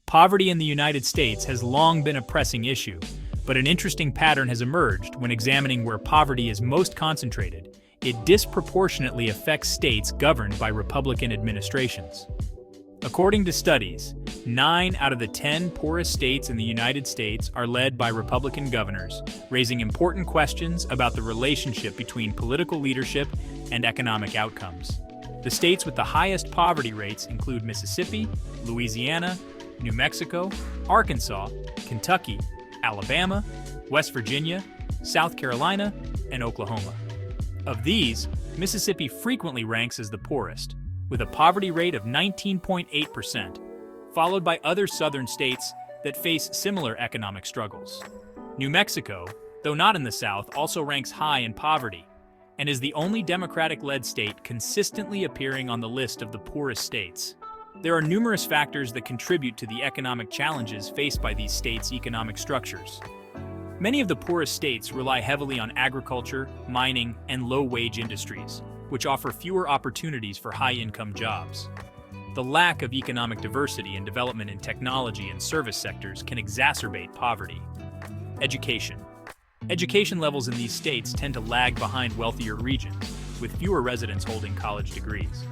Poverty in the United States has long been a pressing issue, but an interesting pattern has emerged when examining where poverty is most concentrated. It disproportionately affects states governed by Republican administrations. According to studies, 9 out of the 10 poorest states in the United States are led by Republican governors, raising important questions about the relationship between political leadership and economic outcomes. The states with the highest poverty rates include Mississippi, Louisiana, New Mexico, Arkansas, Kentucky, Alabama, West Virginia, South Carolina, and Oklahoma. Of these, Mississippi frequently ranks as the poorest, with a poverty rate of 19.8%, followed by other southern states that face similar economic struggles. New Mexico, though not in the South, also ranks high in poverty, and is the only Democratic-led state consistently appearing on the list of the poorest states. There are numerous factors that contribute to the economic challenges faced by these states' economic structures. Many of the poorest states rely heavily on agriculture, mining, and low-wage industries, which offer fewer opportunities for high-income jobs. The lack of economic diversity and development in technology and service sectors can exacerbate poverty. Education. Education levels in these states tend to lag behind wealthier regions, with fewer residents holding college degrees.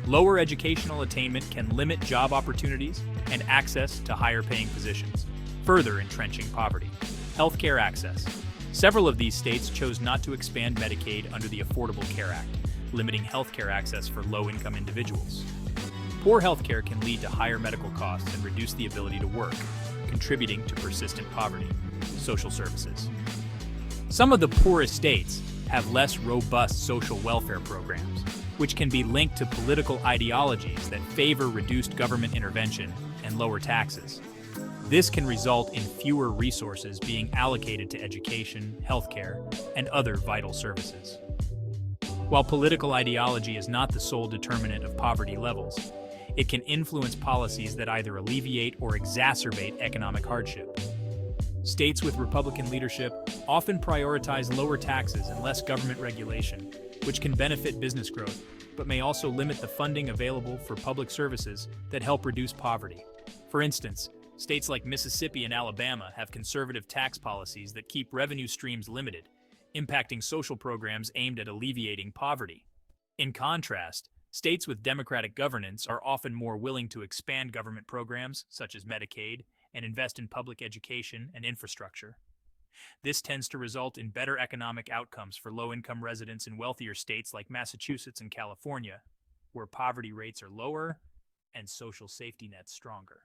Lower educational attainment can limit job opportunities and access to higher-paying positions, further entrenching poverty. Healthcare access. Several of these states chose not to expand Medicaid under the Affordable Care Act, limiting healthcare access for low-income individuals. Poor healthcare can lead to higher medical costs and reduce the ability to work, contributing to persistent poverty. Social services. Some of the poorest states have less robust social welfare programs, which can be linked to political ideologies that favor reduced government intervention and lower taxes. This can result in fewer resources being allocated to education, healthcare, and other vital services. While political ideology is not the sole determinant of poverty levels, it can influence policies that either alleviate or exacerbate economic hardship. States with Republican leadership often prioritize lower taxes and less government regulation, which can benefit business growth, but may also limit the funding available for public services that help reduce poverty. For instance, states like Mississippi and Alabama have conservative tax policies that keep revenue streams limited, impacting social programs aimed at alleviating poverty. In contrast, states with Democratic governance are often more willing to expand government programs, such as Medicaid, and invest in public education and infrastructure. This tends to result in better economic outcomes for low-income residents in wealthier states like Massachusetts and California, where poverty rates are lower and social safety nets stronger.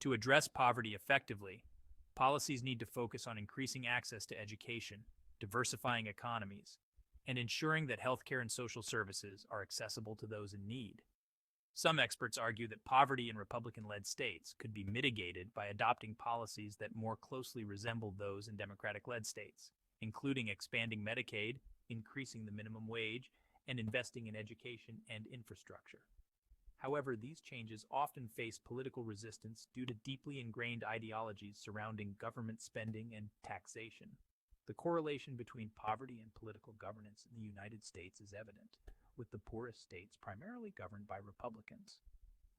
To address poverty effectively, policies need to focus on increasing access to education, diversifying economies, and ensuring that healthcare and social services are accessible to those in need. Some experts argue that poverty in Republican-led states could be mitigated by adopting policies that more closely resemble those in Democratic-led states, including expanding Medicaid, increasing the minimum wage, and investing in education and infrastructure. However, these changes often face political resistance due to deeply ingrained ideologies surrounding government spending and taxation. The correlation between poverty and political governance in the United States is evident, with the poorest states primarily governed by Republicans.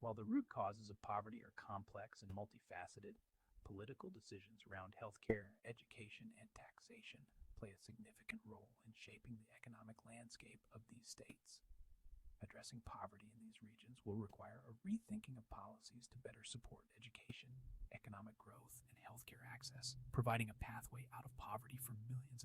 While the root causes of poverty are complex and multifaceted, political decisions around healthcare, education, and taxation play a significant role in shaping the economic landscape of these states. Addressing poverty in these regions will require a rethinking of policies to better support education, economic growth, and healthcare access, providing a pathway out of poverty for millions